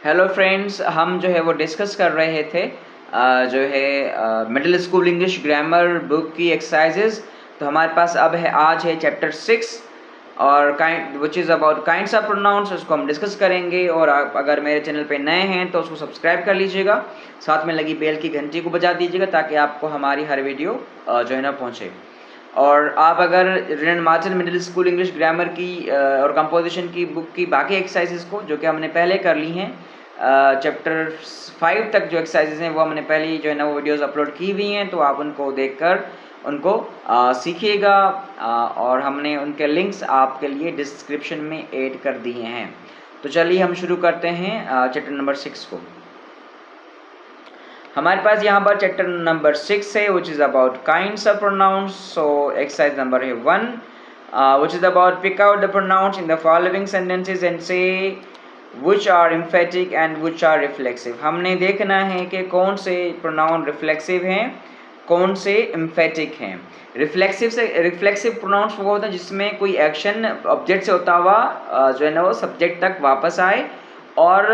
Hello friends, हम जो है वो डिस्कस कर रहे थे जो है middle school English grammar book की एक्सरसाइजेज। तो हमारे पास अब है आज है चैप्टर 6 और kind which is about kinds of pronounce. उसको हम डिस्कस करेंगे और आप अगर मेरे चैनल पे नए हैं तो उसको सब्सक्राइब कर लीजिएगा, साथ में लगी बेल की घंटी को बजा दीजिएगा ताकि आपको हमारी हर वीडियो जो है ना पहुँचे। और आप अगर rain Martin middle school English grammar की और कंपोजिशन की बुक की बाकी एक्सरसाइजेस को जो कि हमने पहले कर ली हैं, चैप्टर 5 तक जो एक्सरसाइजेज हैं वो हमने पहले ही जो है ना वो वीडियोस अपलोड की हुई हैं, तो आप उनको देखकर उनको सीखिएगा और हमने उनके लिंक्स आपके लिए डिस्क्रिप्शन में ऐड कर दिए हैं। तो चलिए हम शुरू करते हैं चैप्टर नंबर 6 को। हमारे पास यहाँ पर चैप्टर नंबर 6 है which is about kinds of pronouns. So exercise number है 1 which is about pick out the pronouns in the following sentences and say which are emphatic and which are reflexive. हमने देखना है कि कौन से pronoun reflexive हैं, कौन से एम्फेटिक हैं। रिफ्लेक्सिव प्रोनाउंस वो होता है जिसमें कोई एक्शन ऑब्जेक्ट से होता हुआ जो है ना वो सब्जेक्ट तक वापस आए और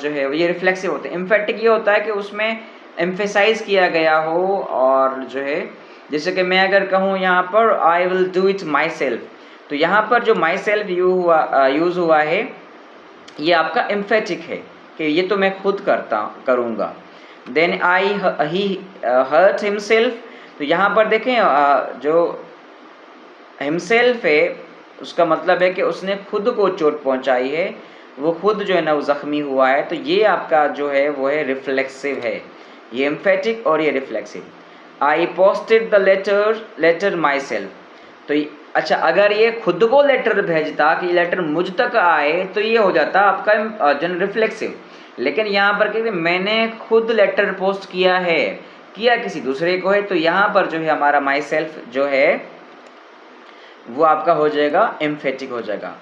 जो है ये रिफ्लेक्सिव होते हैं। एम्फेटिक ये होता है कि उसमें एम्फेसाइज किया गया हो और जो है जैसे कि मैं अगर कहूँ यहाँ पर I will do it my self, तो यहाँ पर जो माई सेल्फ यूज़ हुआ है ये आपका एम्फेटिक है कि ये तो मैं खुद करूँगा। देन ही हर्ट हिमसेल्फ, तो यहाँ पर देखें जो हिमसेल्फ है उसका मतलब है कि उसने खुद को चोट पहुँचाई है, वो खुद जो है ना वो ज़ख्मी हुआ है, तो ये आपका जो है वो है रिफ्लेक्सिव है। ये एम्फेटिक और ये reflexive. I posted the letter myself, तो अच्छा अगर ये खुद को लेटर भेजता कि लेटर मुझ तक आए तो ये हो जाता आपका जन रिफ्लेक्सिव। लेकिन यहाँ पर कहते मैंने खुद लेटर पोस्ट किया है, किया किसी दूसरे को है, तो यहाँ पर जो है हमारा माई सेल्फ जो है वो आपका हो जाएगा एम्फेटिक हो जाएगा।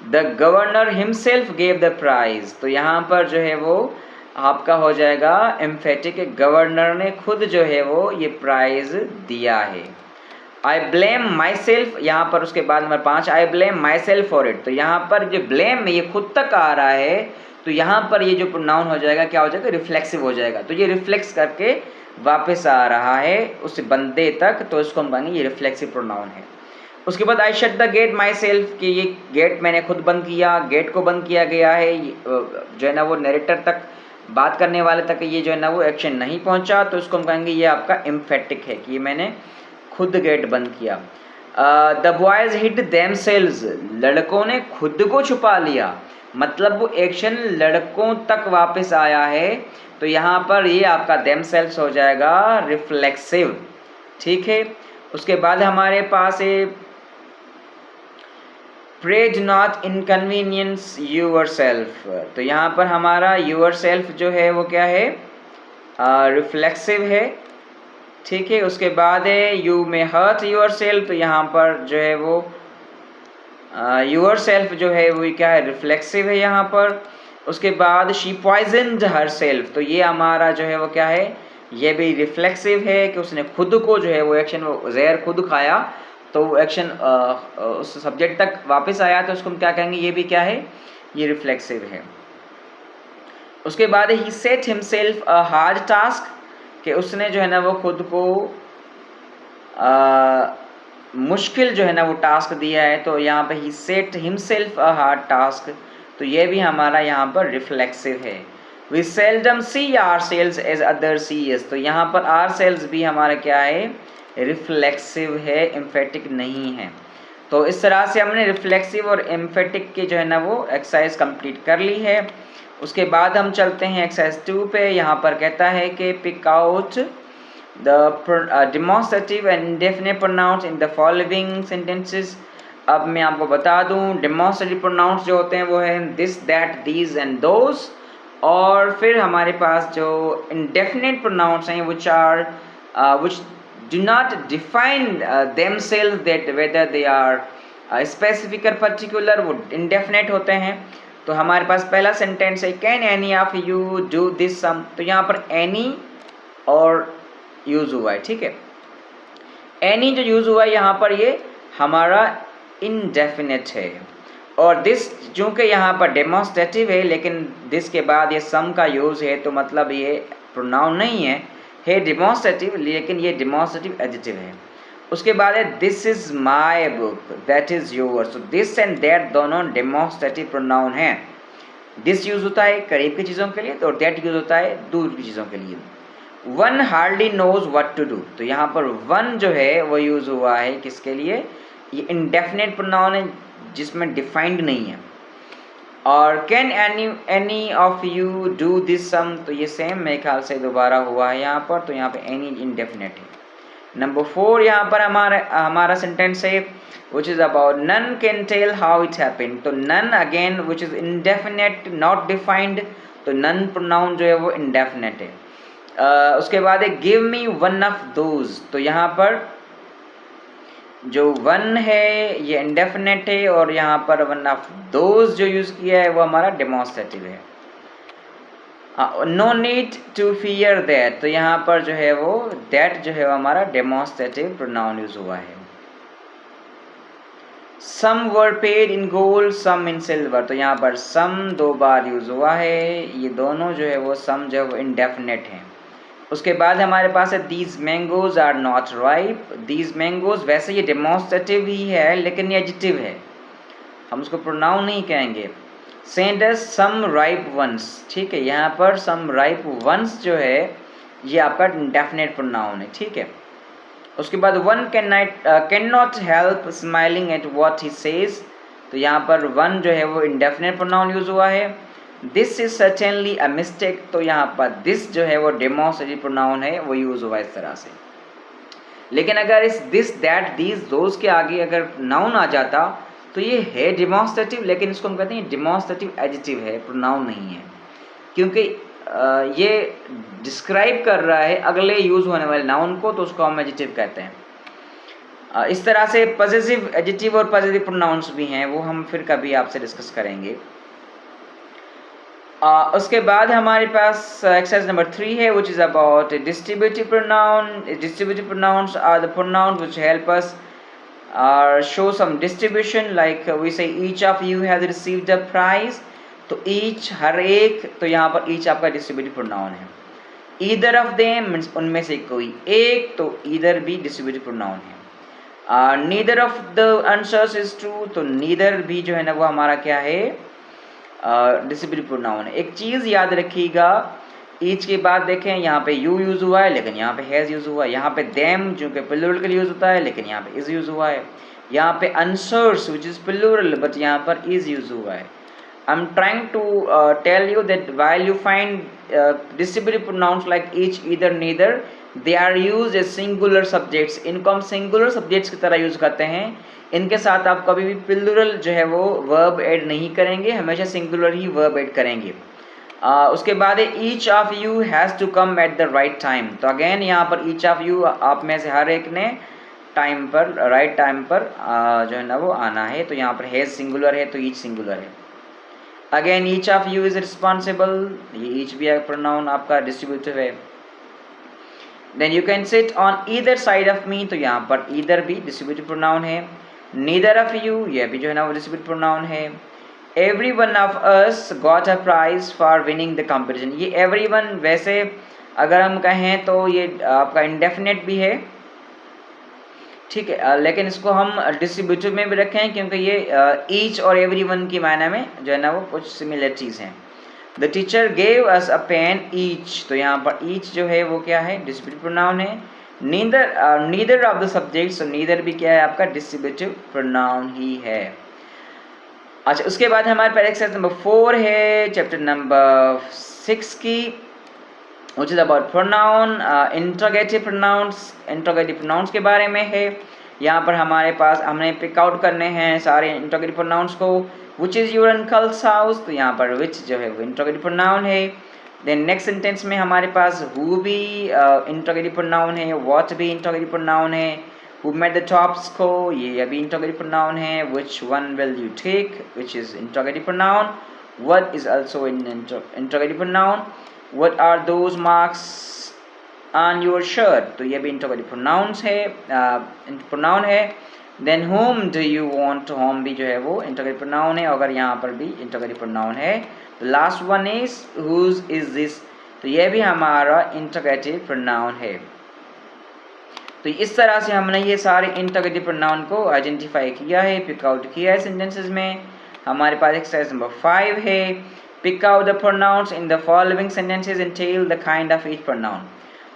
The governor himself gave the prize, तो यहाँ पर जो है वो आपका हो जाएगा एम्फेटिक, गवर्नर ने खुद जो है वो ये प्राइज दिया है। आई ब्लेम माई सेल्फ, यहाँ पर उसके बाद number 5 I blame my self for it, तो यहाँ पर जो ब्लेम ये खुद तक आ रहा है, तो यहाँ पर ये जो प्रोनाउन हो जाएगा क्या हो जाएगा, रिफ्लेक्सिव हो जाएगा। तो ये रिफ्लेक्स करके वापस आ रहा है उस बंदे तक, तो इसको हम कहेंगे ये रिफ्लेक्सिव प्रोनाउन है। उसके बाद I shut the get my self, कि ये गेट मैंने खुद बंद किया, गेट को बंद किया गया है, जो है ना वो नरेटर तक, बात करने वाले तक ये जो है ना वो एक्शन नहीं पहुंचा, तो इसको हम कहेंगे ये आपका एम्फेटिक है कि ये मैंने खुद गेट बंद किया। द बॉयज हिड देमसेल्व्स, लड़कों ने खुद को छुपा लिया, मतलब वो एक्शन लड़कों तक वापस आया है, तो यहाँ पर ये आपका देमसेल्व्स हो जाएगा रिफ्लेक्सिव। ठीक है। उसके बाद हमारे पास है pray do not inconvenience yourself, तो यहाँ पर हमारा यूर सेल्फ जो है वो क्या है, रिफ्लेक्सिव है। ठीक है। उसके बाद है you may hurt yourself, तो यहाँ पर जो है वो यूर सेल्फ जो है वो क्या है, रिफ्लेक्सिव है यहाँ पर। उसके बाद शी पॉइजनड हर सेल्फ, तो ये हमारा जो है वो क्या है, ये भी रिफ्लेक्सिव है कि उसने खुद को जो है वो एक्शन, वो जहर खुद खाया, तो वो एक्शन उस सब्जेक्ट तक वापस आया, तो उसको हम क्या कहेंगे, ये भी क्या है, ये रिफ्लेक्सिव है। उसके बाद he set himself a hard task, कि उसने जो है ना वो खुद को मुश्किल जो है ना वो टास्क दिया है, तो यहाँ पे he set himself a hard task, तो ये भी हमारा यहाँ पर रिफ्लेक्सिव है। We seldom see ourselves as other sees, तो यहाँ पर आर सेल्स भी हमारा क्या है, रिफ्लेक्सिव है, एम्फेटिक नहीं है। तो इस तरह से हमने रिफ्लेक्सिव और एम्फेटिक के जो है ना वो एक्सरसाइज कंप्लीट कर ली है। उसके बाद हम चलते हैं एक्सरसाइज 2 पे। यहाँ पर कहता है कि pick out the demonstrative and indefinite pronouns in the following sentences. अब मैं आपको बता दूं डेमोन्स्ट्रेटिव प्रोनाउंस जो होते हैं वो है this, that, these and those, और फिर हमारे पास जो इंडेफिनिट प्रोनाउंस हैं which do not define themselves that whether they are specific or particular, वो indefinite होते हैं। तो हमारे पास पहला सेंटेंस है can any of you do this sum, तो यहाँ पर एनी और यूज़ हुआ है। ठीक है। एनी जो यूज़ हुआ है यहाँ पर ये हमारा इनडेफिनेट है। और दिस चूँकि यहाँ पर डेमोस्ट्रेटिव है, लेकिन दिस के बाद ये सम का यूज़ है, तो मतलब ये प्रोनाउन नहीं है डेमोस्ट्रेटिव, लेकिन ये डेमोस्ट्रेटिव एडजेक्टिव है। उसके बाद है this is my book, that is yours. तो दिस एंड दैट दोनों डेमोस्ट्रेटिव प्रोनाउन हैं। दिस यूज़ होता है करीब की चीज़ों के लिए, और दैट यूज़ होता है दूर की चीज़ों के लिए। One hardly knows what to do, तो यहाँ पर वन जो है वो यूज़ हुआ है किसके लिए? ये इंडेफिनेट प्रोनाउन है जिसमें डिफाइंड नहीं है। और can any of you do this sum, तो ये सेम मेरे ख्याल से दोबारा हुआ है यहाँ पर, तो यहाँ पे एनी इंडेफिनेट है। नंबर 4 यहाँ पर हमारा सेंटेंस है which is about none can tell how it happened। तो none again which is indefinite not defined, तो none pronoun जो है वो indefinite है। उसके बाद है give me one of those, तो यहाँ पर जो वन है ये indefinite है, और यहाँ पर one of those जो यूज़ किया है वो हमारा demonstrative है। No need to fear that, तो यहाँ पर जो है वो दैट जो है वो हमारा डेमोस्ट्रेटिव प्रोनाउन यूज हुआ है। Some were paid in gold some in silver, तो यहाँ पर सम 2 बार यूज हुआ है। ये दोनों जो है वो सम जो है वो इंडेफिनेट हैं। उसके बाद हमारे पास है these mangoes are not ripe. These mangoes वैसे ये डेमोस्ट्रेटिव ही है, लेकिन ये एडजेक्टिव है, हम उसको प्रोनाउन नहीं कहेंगे। सेंड अस सम राइप वंस, ठीक है, यहाँ पर सम राइप वंस जो है ये आपका इंडेफिनेट प्रोनाउन है, ठीक है। उसके बाद one can not help smiling at what he says, तो यहाँ पर वन जो है वो इंडेफिनेट प्रोनाउन यूज हुआ है। This is certainly a mistake, तो यहाँ पर दिस जो है वो डेमोस्ट्रेटिव प्रोनाउन है, वो यूज हुआ इस तरह से। लेकिन अगर इस दिस दैट दीज दोज के आगे अगर नाउन आ जाता तो ये है डेमोस्ट्रेटिव, लेकिन इसको हम कहते हैं डेमोस्ट्रेटिव एडजेक्टिव है, प्रोनाउन नहीं है, क्योंकि ये डिस्क्राइब कर रहा है अगले यूज होने वाले नाउन को, तो उसको हम एडजेक्टिव कहते हैं। इस तरह से पॉजिटिव एडजेक्टिव और पॉजिटिव प्रोनाउंस भी हैं, वो हम फिर कभी आपसे डिस्कस करेंगे। उसके बाद हमारे पास एक्सरसाइज नंबर 3 है which is about distributive pronoun। Distributive pronouns are the pronouns which help us show some distribution, like we say each of you has received a prize, तो each हर एक, तो यहाँ पर each आपका distributive pronoun है। either of them means उनमें से कोई एक, तो either भी distributive pronoun है। neither of the answers is true, तो neither भी जो है ना वो हमारा क्या है, डिस्ट्रीब्यूटिव प्रोनाउन है। एक चीज़ याद रखिएगा, ईच के बाद देखें यहाँ पे यू यूज़ हुआ है, लेकिन यहाँ पे हैज़ यूज़ हुआ है। यहाँ पे देम जो कि प्लूरल के लिए यूज़ होता है, लेकिन यहाँ पे इज़ यूज़ हुआ है। यहाँ पे answers which is plural, but यहाँ पर इज़ यूज़ हुआ है। I am trying to tell you that while you find distributive pronouns like each, either, neither, they are use as singular subjects. इनको हम सिंगुलर सब्जेक्ट्स की तरह use करते हैं। इनके साथ आप कभी भी प्लूरल जो है वो वर्ब ऐड नहीं करेंगे, हमेशा सिंगुलर ही वर्ब ऐड करेंगे। उसके बाद है each of you has to come at the right time, तो अगेन यहाँ पर ईच ऑफ यू आप में से हर एक ने टाइम पर, राइट टाइम पर जो है ना वो आना है, तो यहाँ पर हैज़ सिंगुलर है तो ईच सिंगुलर है। Again each of you is responsible, ये ईच भी प्रोनाउन आपका डिस्ट्रीब्यूटिव है। Then you can sit on either side of me, तो यहाँ पर ईदर भी डिस्ट्रीब्यूटिव प्रोनाउन है। नीदर ऑफ यू, यह भी जो है ना वो डिस्ट्रीब्यूटिव प्रोनाउन है। Every one of us got a prize for winning the competition, ये एवरी वन वैसे अगर हम कहें तो ये आपका इंडेफिनेट भी है, ठीक है, लेकिन इसको हम डिस्ट्रीब्यूटिव में भी रखें क्योंकि ये ईच और एवरी वन की मायने में जो है ना वो कुछ सिमिलरिटीज हैं। The teacher gave us a pen each, तो यहाँ पर ईच जो है वो क्या है, डिस्ट्रीब्यूटिव प्रोनाउन है। नीदर ऑफ द सब्जेक्ट्स, तो नीदर भी क्या है आपका डिस्ट्रीब्यूटिव प्रोनाउन ही है। अच्छा, उसके बाद हमारे पास एक्सरसाइज नंबर 4 है चैप्टर नंबर 6 की, which is about pronoun, interrogative pronouns के बारे में है। यहाँ पर हमारे पास हमने पिक आउट करने हैं सारे interrogative pronouns को। which is your uncle's house, तो यहाँ पर which जो है वो interrogative pronoun है। देन नेक्स्ट सेंटेंस में हमारे पास who भी interrogative pronoun है, what भी interrogative pronoun है, who met the tops को ये अभी interrogative pronoun है, which one will you take which is interrogative pronoun, what is also an interrogative pronoun, what are those marks on your shirt, तो ये भी interrogative pronouns है, pronoun है। Then whom do you want, whom भी जो है वो interrogative pronoun है, अगर यहाँ पर भी इंटरोगेटिव प्रोनाउन है। तो last one is whose is this, तो ये भी हमारा इंटरोगेटिव प्रोनाउन है। तो इस तरह से हमने ये सारे इंटरोगेटिव प्रोनाउन को आइडेंटिफाई किया है, पिक आउट किया है सेंटेंसेस में। हमारे पास एक्सरसाइज नंबर 5 है, pick out the pronouns in the following sentences and tell the kind of each pronoun.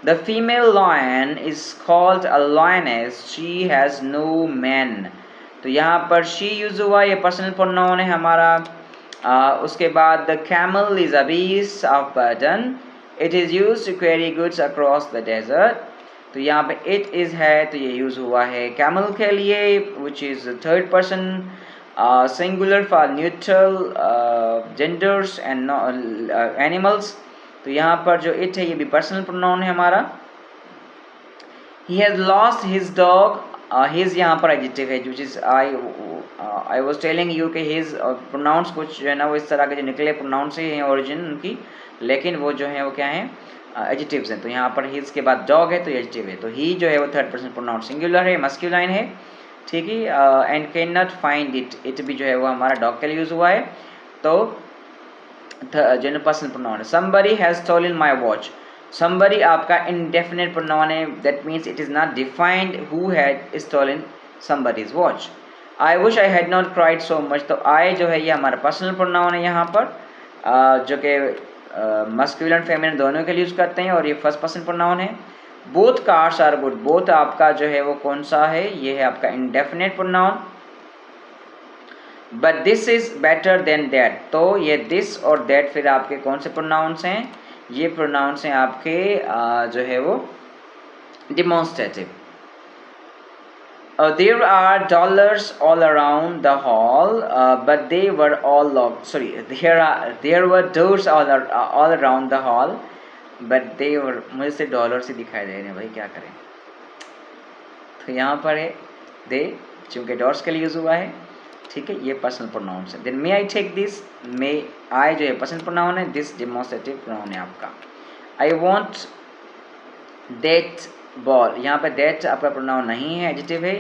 The female lion is called a lioness, she has no mane. तो यहाँ पर she use हुआ, ये personal pronoun है हमारा। उसके बाद the camel is a beast of burden, it is used to carry goods across the desert. तो यहाँ पे इट इज है, तो ये यूज हुआ है कैमल के लिए, which is third person singular for neutral genders and animals. तो यहाँ पर जो इट है ये भी पर्सनल प्रोनाउन है हमारा। He has lost his dog, his यहाँ पर एडजेक्टिव है, which is I was telling you कि हिज प्रोनाउंस कुछ जो है ना वो इस तरह के जो निकले प्रोनाउंस से हैं ओरिजिन उनकी, लेकिन वो जो है वो क्या है एडजेक्टिव्स हैं। तो यहाँ पर हिज के बाद डॉग है तो एडजेक्टिव है। तो ही जो है वो थर्ड पर्सन प्रोनाउन सिंगुलर है, मस्कुलाइन है, ठीक है। And can not find it, it भी जो है वो हमारा डॉग के लिए यूज हुआ है, तो जो पर्सनल प्रोनाउन है। Somebody has stolen my watch, somebody आपका इंडेफिनिट प्रोनाउन है, that means it is not defined who had stolen somebody's watch. I wish I had not cried so much, तो आई जो है ये हमारा पर्सनल प्रोनाउन है यहाँ पर, जो कि मस्कुलिन फेमिनिन दोनों के लिए यूज करते हैं, और ये फर्स्ट पर्सन प्रोनाउन है। Both cars are good, both आपका जो है वो कौन सा है, ये है आपका indefinite pronoun. But this is better than that, तो ये दिस और दैट फिर आपके कौन से प्रोनाउंस हैं, ये प्रोनाउंस हैं आपके जो है वो demonstrative. There are dollars all around the hall, but they were all locked. Sorry, there were doors all around the hall, but they were, मुझे से डॉलर से दिखाई दे रहे हैं भाई, क्या करें। तो यहाँ पर है दे, चूँकि डॉर्स के लिए यूज हुआ है, ठीक है, ये पर्सनल प्रोनाउन है। Then may I take this, may I जो है पर्सनल प्रोनाउन है, दिस डिमॉन्स्ट्रेटिव प्रोनाउन है आपका। आई वॉन्ट दैट बॉल, यहाँ पे दैट आपका प्रोनाउन नहीं है, एडजेक्टिव है।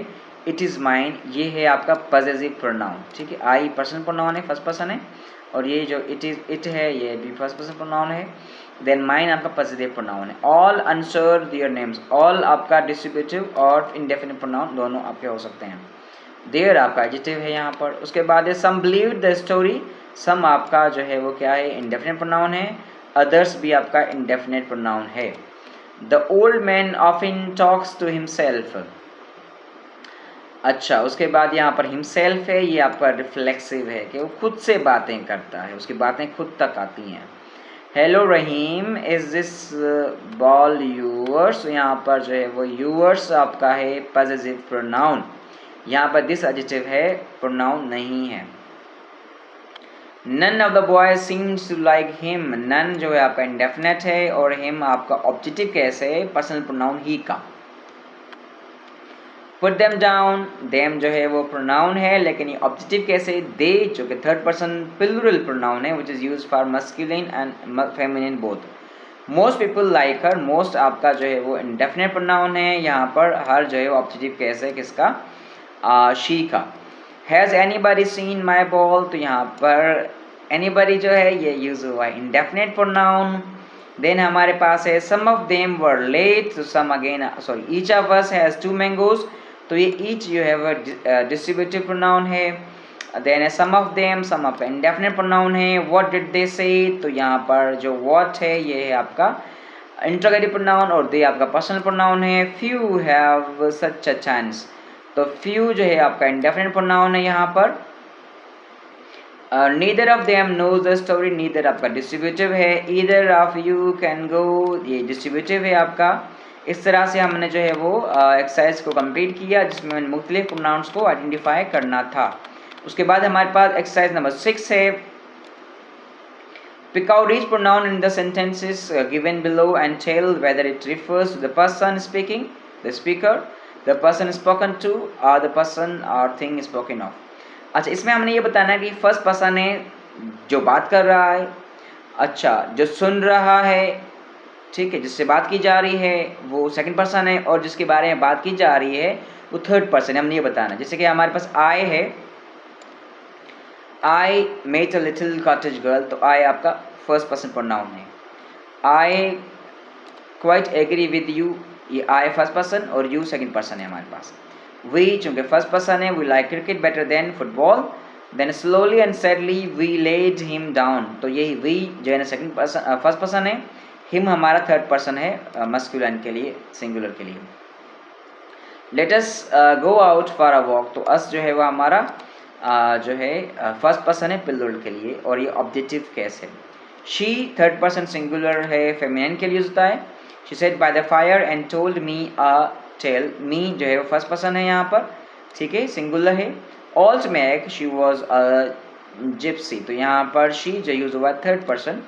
इट इज़ माइन, ये है आपका पॉसेसिव प्रोनाउन, ठीक है। आई पर्सनल प्रोनाउन है, फर्स्ट पर्सन है, और ये जो इट इज इट है ये भी फर्स्ट पर्सन प्रोनाउन है। देन माइन आपका पॉसेसिव प्रोनाउन है। All answer their names, all आपका डिस्ट्रीब्यूटिव और इंडेफिनिट प्रोनाउन दोनों आपके हो सकते हैं। देयर आपका एडजेक्टिव है यहाँ पर। उसके बाद है सम बिलीव द स्टोरी, सम आपका जो है वो क्या है, इंडेफिनिट प्रोनाउन है। अदर्स भी आपका इंडेफिनिट प्रोनाउन है। The old man often talks to himself, अच्छा, उसके बाद यहाँ पर हिमसेल्फ है, ये आपका रिफ्लेक्सिव है कि वो खुद से बातें करता है, उसकी बातें खुद तक आती हैं। Hello Rahim, is this ball yours, तो यहाँ पर जो है वो यूअर्स आपका है पॉसेसिव प्रोनाउन, यहाँ पर दिस एडजेक्टिव है, प्रोनाउन नहीं है। None of the boys seems to like him, none जो है आपका इंडेफिनेट है, और हिम आपका ऑब्जेक्टिव कैसे है, पर्सनल प्रोनाउन ही का। पुट देम डाउन, देम जो है वो प्रोनाउन है, लेकिन ये ऑब्जेक्टिव कैसे, दे जो कि थर्ड पर्सन प्लूरल प्रोनाउन है, which is used for masculine and feminine both. Most people like her, most आपका जो है वो इंडेफिनेट प्रोनाउन है, यहाँ पर हर जो है वो ऑब्जेक्टिव कैसे, किसका, शी का। Has anybody seen my ball, तो यहाँ पर एनीबडी जो है ये यूज हुआ है इंडेफिनेट प्रोनाउन। देन हमारे पास है some of them were late, तो some again sorry each of us has 2 mangoes, तो ये ईच जो है वो डिस्ट्रीब्यूटिव प्रोनाउन है। Then some of them, some of indefinite pronoun है। व्हाट डिड दे से, तो यहाँ पर जो व्हाट है ये है आपका इंटरोगेटिव प्रोनाउन, और दे आपका पर्सनल प्रोनाउन है। Few have such a chance, तो फ्यू जो है आपका इंडेफिनेट प्रोनाउन है यहाँ पर। Neither of them knows the story, neither आपका डिस्ट्रीब्यूटिव है। Either of you can go, ये डिस्ट्रीब्यूटिव है आपका। इस तरह से हमने जो है वो एक्सरसाइज को कंप्लीट किया, जिसमें मुख्तलिफ प्रोनाउंस को आइडेंटिफाई करना था। उसके बाद हमारे पास एक्सरसाइज नंबर 6 है, pick out each pronoun in the sentences given below and tell whether it refers to the person speaking, the speaker, the person spoken to, और द पर्सन और थिंग स्पोकन ऑफ। अच्छा, इसमें हमने ये बताना है कि फर्स्ट पर्सन है जो बात कर रहा है, अच्छा, जो सुन रहा है, ठीक है, जिससे बात की जा रही है वो सेकंड पर्सन है, और जिसके बारे में बात की जा रही है वो थर्ड पर्सन, हमने ये बताना। जैसे कि हमारे पास आई है, I met a little cottage girl, तो आई आपका फर्स्ट पर्सन प्रोनाउन है। I quite agree with you, ये आई फर्स्ट पर्सन और यू सेकंड पर्सन है हमारे पास। वी चूंकि फर्स्ट पर्सन है, we like cricket better than football, then slowly and sadly we laid him down, तो यही वी जो है ना सेकंड पर्सन फर्स्ट पर्सन है, हिम हमारा थर्ड पर्सन है मस्कुलिन के लिए, सिंगुलर के लिए। Let us go out for a walk, तो अस जो है वो हमारा जो है फर्स्ट पर्सन है प्लूरल के लिए और ये ऑब्जेक्टिव केस है। शी थर्ड पर्सन सिंगुलर है, फेमिनिन के लिए होता है। She sat by the fire and told me a tale, me जो है वो फर्स्ट पर्सन है यहाँ पर, ठीक है, सिंगुलर है। ऑल्ट मैक शी वॉज अ जिप्सी, तो यहाँ पर शी जो यूज हुआ थर्ड पर्सन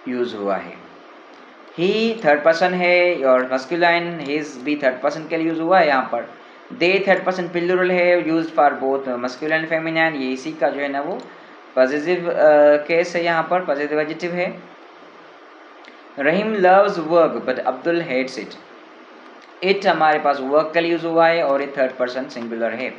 यूज हुआ है। ही थर्ड पर्सन है और मस्कुलाइन, हिज भी थर्ड पर्सन के लिए यूज हुआ है यहाँ पर। दे थर्ड पर्सन प्लूरल है, use for both masculine feminine, ये इसी का जो है ना वो पॉजिटिव केस है, यहाँ पर पॉजिटिव एडजेक्टिव है। Rahim loves work but Abdul hates it, it हमारे पास वर्क के लिए यूज हुआ है और ये थर्ड पर्सन सिंगुलर है।